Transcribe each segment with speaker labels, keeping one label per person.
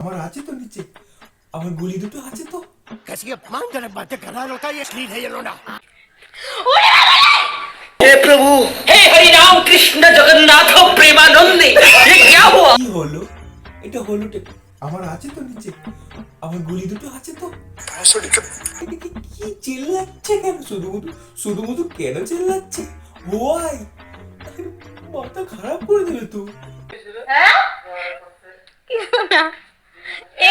Speaker 1: আমার আছে তো নিচে, আমার গুলি দুটো আছে তো।
Speaker 2: कैसी अपमानजनक बातें कर रहा होता है ये अश्लील है ये लोना।
Speaker 3: हे प्रभु, हे हरि राम कृष्ण जगन्नाथ प्रेमानंदे, ये क्या हुआ?
Speaker 1: কি হলো? এটা হলো আমার আছে তো নিচে, আমার গুলি দুটো আছে তো। এদিকে কি চিল্লাচ্ছে কেন? শুধু কেন চিল্লাচ্ছে? ওয়াই, মাথা খারাপ করে দিলে তো।
Speaker 4: না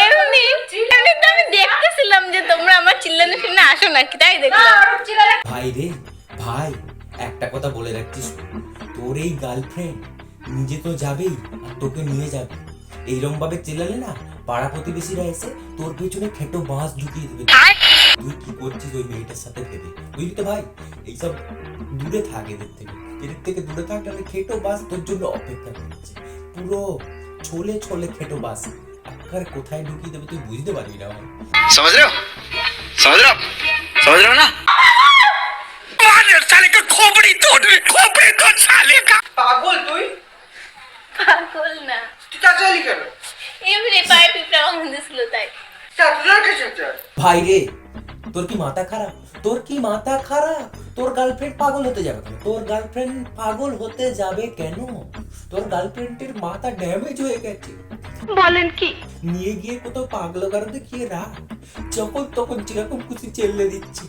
Speaker 4: এমনি চিল্লানি তো আমি দেখতেছিলাম যে তোমরা আমার চিল্লানি শুনে আসো নাকি, তাই দেখলাম।
Speaker 1: ভাই রে ভাই, একটা কথা বলে রাখছিস, তোর এই গার্লফ্রেন্ড নিজে তো যাবেই আর তোকে নিয়ে যাবে। এইরকম ভাবে চিল্লালে না, পাড়া প্রতিবেশীরা এসে তোর পেছনে খেটো বাঁশ ঢুকিয়ে দেবে। তুই কি করছিস ওই মেয়েটার সাথে ভেবে, বুঝলি তো ভাই? এইসব দূরে থাক, এদের থেকে দূরে থাক, তাহলে খেটো বাঁশ তোর জন্য অপেক্ষা করছে। পুরো ছোলে ছোলে খেটো বাঁশ আর কোথায় ঢুকিয়ে দেবে তুই বুঝতে পারবি না ভাই।
Speaker 3: समझ रहे हो? समझ रहे हो? समझ रहे हो ना? साले का खोपड़ी तोड़ साले का।
Speaker 5: পাগল তুই?
Speaker 4: পাগল না,
Speaker 5: তুই চাচালি কেন?
Speaker 4: এমনি পায়ে পিঁপড়া কামড়েছিল তাই।
Speaker 5: চাচা খেয়েছে।
Speaker 1: ভাই রে, তোর কি মাথা খারাপ? তোর গার্লফ্রেন্ড পাগল হতে যাবে কেন? তোর গার্লফ্রেন্ডের মাথা ড্যামেজ হয়ে গেছে।
Speaker 4: বলেন কি?
Speaker 1: নিয়ে গিয়ে কোথাও পাগল গারো দেখিয়ে রাখ, যখন তখন যেরকম খুশি চেল্লে দিচ্ছি।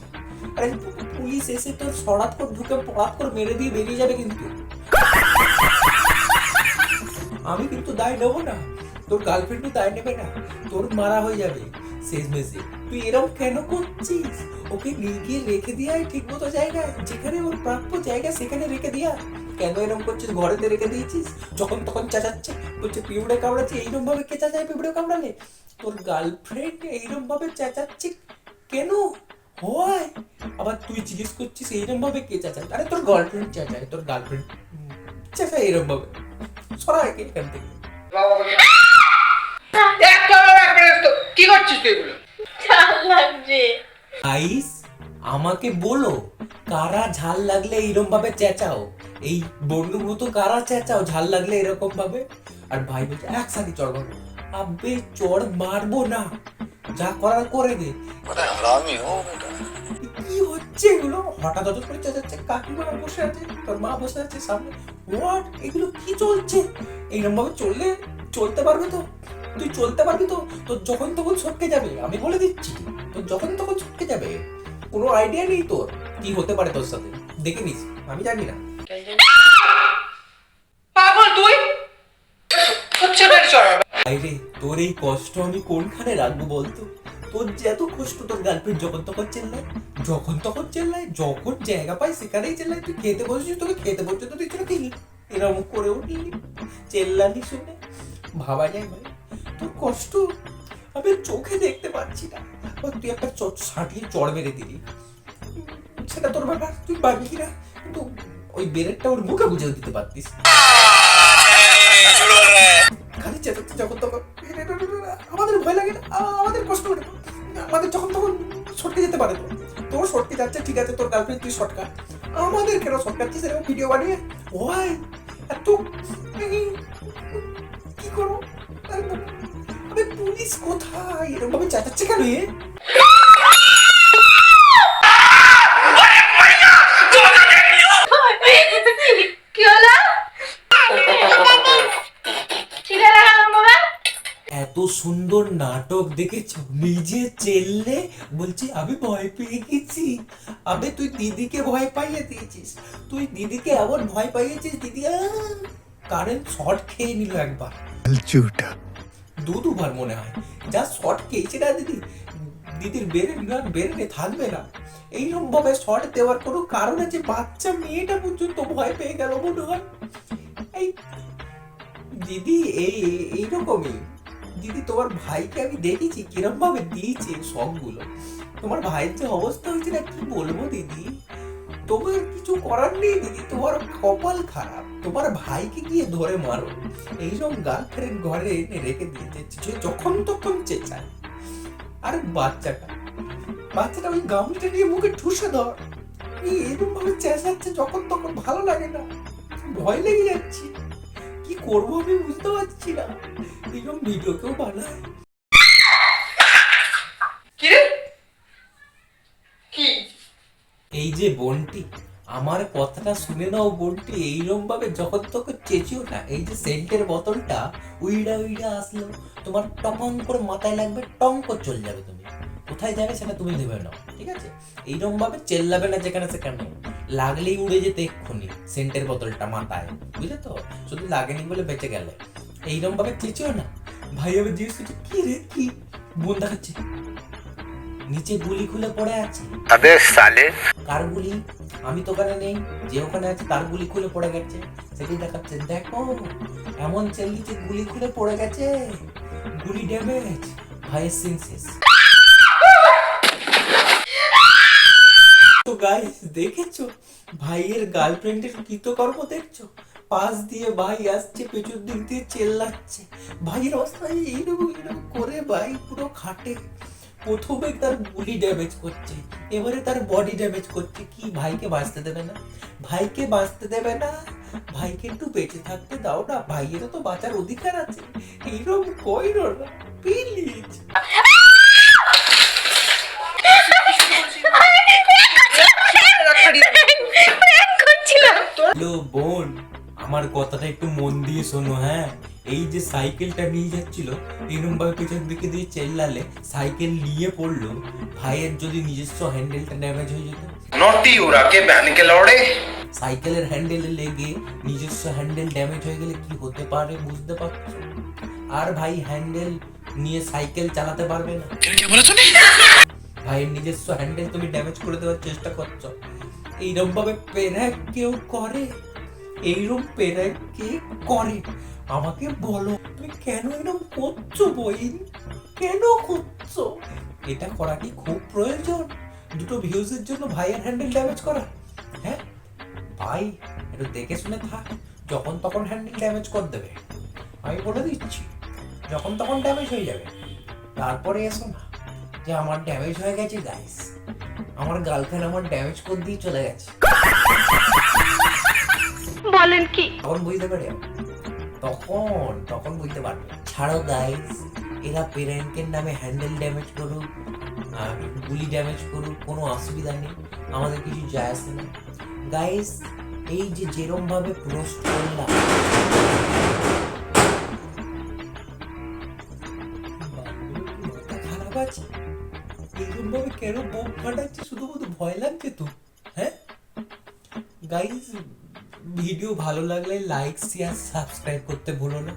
Speaker 1: আরে পুলিশ এসে তোর সরাত করে ঢুকে পড়াত করে মেরে দিয়ে বেরিয়ে যাবে কিন্তু। আমি কিন্তু দায় নেবো না, তোর গার্লফ্রেন্ডও দায় নেবে না, তোর মারা হয়ে যাবে শেষ মেসে। তুই এরকম কেন করছিস? ওকে নিয়ে গিয়ে রেখে দিয়া ঠিক মতো জায়গায়, যেখানে ওর প্রাপ্য জায়গা সেখানে রেখে দিয়া। কেন এরকম করছিস? ঘরেতে রেখে দিয়েছিস, যখন তখন চেঁচাচ্ছে, বলছে পিঁপড়ে কামড়াচ্ছে। এইরকম ভাবে কে চেঁচায় পিঁপড়ে কামড়ালে? তোর গার্লফ্রেন্ড এইরকম ভাবে চেঁচাচ্ছে কেন হয়? আবার তুই জিজ্ঞেস করছিস এইরকম ভাবে কে চেঁচায়? আরে তোর গার্লফ্রেন্ড চেঁচায়, তোর গার্লফ্রেন্ড চেঁচায় এরকম ভাবে। সরা একে এখান থেকে।
Speaker 5: কি করছিস তুই এগুলো?
Speaker 4: ঝাল লাগছে।
Speaker 1: আইস, আমাকে বলো কারা ঝাল লাগলে এইরকম ভাবে চেঁচাও? এই বন্ধুর মতো কারা চেঁচাও ঝাল লাগলে এরকম ভাবে? আর ভাই বলছে একসাথে চড় মারবো। আবে চড় মারবো না, যা করার করে দে। কি হচ্ছে এগুলো? হঠাৎ হঠাৎ করে চেঁচাচ্ছে, কাকিমা বসে আছে, তোর মা বসে আছে সামনে। হোয়াট, এগুলো কি চলছে? এইরকম ভাবে চলতে পারবে তো? তুই চলতে পারবি তো? তোর যখন তখন ছটকে যাবে, আমি বলে দিচ্ছি, তোর যখন তখন ছটকে যাবে। কোনো আইডিয়া নেই তোর কি হতে পারে তোর সাথে, দেখে নিস, আমি জানি না।
Speaker 5: পাগল তুই? হচ্ছে বের চড়া।
Speaker 1: আরে তোর এই কষ্ট আমি কোনখানে রাখবো বলতো? তোর যে এত কষ্ট, তোর গার্লফ্রেন্ড যখন তখন চেল্লায়, যখন জায়গা পাই সেখানেই চেল্লায়। তুই খেতে বসেছিস, তোকে খেতে বসতে তো দিচ্ছিল, তুই এরকম করে উঠলি চেল্লানি শুনে। ভাবা যায় ভাই, তোর কষ্ট আমি চোখে দেখতে পাচ্ছি না। তুই একটা সাঁটিয়ে চড় মেরে দিলি, সেটা তোর ব্যাপার, তুই পারবি কিনা। কিন্তু ওই বেরেটটা ওর মুখে বুঝে দিতে পারতিস। খালি চেঁচাচ্ছে যখন তখন। আমাদের ভয় লাগে না, আমাদের কষ্ট করে, আমাদের যখন তখন সটকে যেতে পারে। তো তোর সটকে যাচ্ছে ঠিক আছে, তোর গার্লফ্রেন্ড তুই শর্টকাট, আমাদের কেন শর্টকাটছিস এরকম ভিডিও বানিয়ে? ওয়াই এত কি করো? আরে পুলিশ কোথায়? এরকম ভাবে চেঁচাচ্ছে কেন?
Speaker 4: কি হলো?
Speaker 1: এত সুন্দর নাটক দেখেছ, নিজে চেললে বলছি আমি ভয় পেয়ে গেছি। আবে তুই দিদিকে ভয় পাইয়ে দিয়েছিস, তুই দিদিকে এমন ভয় পাইয়েছিস, দিদি কারেন্ট শর্ট খেয়ে নিল একবার, দুবার মনে হয়। যা শর্ট খেয়েছে না দিদির বেরেনে থাকবে না। এইরকম ভাবে শর্ট দেওয়ার কোনো কারণ আছে? বাচ্চা মেয়েটা পর্যন্ত ভয় পেয়ে গেল মনে হয়। এই দিদি এইরকমই দিদি, তোমার ভাইকে আমি দেখেছি কিরম ভাবে দিয়েছে সবগুলো। তোমার ভাইয়ের যে অবস্থা হয়েছে না, কি বলবো দিদি, তোমার কিছু করার নেই দিদি, তোমার কপাল খারাপ। তোমার ভাইকে গিয়ে ধরে মারো। এইরকম গার্লফ্রেন্ড ঘরে এনে রেখে দিয়েছে, যখন তখন চেঁচায়। আর বাচ্চাটা ওই গামলিটা নিয়ে মুখে ঠুসে ধর। এরকম ভাবে চেঁচাচ্ছে যখন তখন, ভালো লাগে না, ভয় লেগে যাচ্ছে। কি করবো আমি বুঝতে পারছি না। এরকম ভিডিও কেউ বানায়? যে বন্টি, আমার কথাটা শুনে নাও বন্টি, এইরকম ভাবে যখন তোকে চেঁচিও না, এই যে সেন্টের বোতলটা উইড়া উইড়া আসলো, তোমার টপং করে মাথায় লাগবে, টং করে চলে যাবে, তুমি কোথায় যাবে সেটা তুমি ভেবে নাও, ঠিক আছে? এইরকম ভাবে চেল্লাবে না যেখানে সেখানে, লাগলেই উড়ে যেতে এক্ষুনি সেন্টের বোতলটা মাথায়, বুঝলে তো? শুধু লাগেনি বলে বেঁচে গেলে। এইরকম ভাবে চেঁচিও না। ভাই আবার জিজ্ঞেস করছে, কি রে কি? বোন দেখাচ্ছে নিচে গুলি খুলে পড়ে আছে। কার গুলি? আমি তো ওখানে নেই, যে ওখানে আছে তার গুলি খুলে পড়ে গেছে, সেটাই দেখাচ্ছে। দেখো এমন চেল্লিতে গুলি খুলে পড়ে গেছে, গুলি ড্যামেজ, ভাইয়ের সিন শেষ। তো গাইস দেখেছো ভাইয়ের গার্লফ্রেন্ডের কৃতকর্ম দেখছো? পাশ দিয়ে ভাই আসছে, পেছন দিক দিয়ে চেল্লাচ্ছে, ভাইয়ের অবস্থা এইরকম এরকম করে ভাই পুরো খাটে। প্রথমে তার গুলি ড্যামেজ করছে, এবারে তার বডি ড্যামেজ করছে। কি ভাইকে বাঁচতে দেবে না? ভাইকে বাঁচতে দেবে না? ভাইকে একটু বেঁচে থাকতে দাও না, ভাইয়েরও তো বাঁচার অধিকার আছে। এইরকম কইরো না প্লিজ। হ্যালো বোন, আমার কথাটা একটু মন দিয়ে শোনো, হ্যাঁ? এই যে সাইকেলটা নিয়ে যাচ্ছিল, এরকম ভাবে পেছন দিকে দিয়ে চেল্লালে সাইকেল নিয়ে পড়লো, ভাইয়ের যদি নিজস্ব হ্যান্ডেলটা ড্যামেজ হয়ে যেত।
Speaker 6: নটি ওরা কে ব্যান কে লড়ে।
Speaker 1: সাইকেলের হ্যান্ডেলে লেগে নিজস্ব হ্যান্ডেল ড্যামেজ হয়ে গেলে কি হতে পারে বুঝতে পারছো? আর ভাই হ্যান্ডেল নিয়ে সাইকেল চালাতে পারবে না। ভাইয়ের নিজস্ব হ্যান্ডেল তুমি ড্যামেজ করে দেওয়ার চেষ্টা করছো। এইরকম ভাবে প্যারাক কেউ করে? এইরকম প্যারাক কে করে আমাকে বলো? তুমি কেন এরকম করছো বইন? কেন করছো? এটা করা কি খুব প্রয়োজন দুটো ভিউজের জন্য ভাইয়ের হ্যান্ডেল ড্যামেজ করা? হ্যাঁ ভাই একটু দেখে শুনে থাক, যখন তখন হ্যান্ডেল ড্যামেজ করে দেবে, আমি বলে দিচ্ছি। যখন তখন ড্যামেজ হয়ে যাবে, তারপরে এসো না যে আমার ড্যামেজ হয়ে গেছে গাইস, আমার গার্লফ্রেন্ড আমার ড্যামেজ করে দিয়ে চলে গেছে।
Speaker 4: বলেন কি?
Speaker 1: তখন বুঝতে পারে, তখন বুঝতে পারবে। ছাড়ো গাইস, এরা পেরেন্টের নামে হ্যান্ডেল ড্যামেজ করুক আর গুলি ড্যামেজ করুক, কোনো অসুবিধা নেই, আমাদের কিছু যায় আসে না। গাইস এই যে যেরম ভাবে পোস্ট করলাম, খারাপ আছে, এরকম ভাবে কেন বোম ফাটাচ্ছে? শুধুমাত্র ভয় লাগছে তো? হ্যাঁ গাইস, ভিডিও ভালো লাগলে লাইক শেয়ার সাবস্ক্রাইব করতে ভুলো না।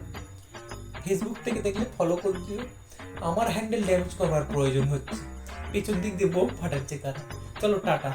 Speaker 1: ফেসবুক থেকে দেখলে ফলো করে দিও। আমার হ্যান্ডেল ড্যামেজ করার প্রয়োজন হচ্ছে, পেছন দিক দিয়ে বোম ফাটাচ্ছে কারা। চলো টাটা।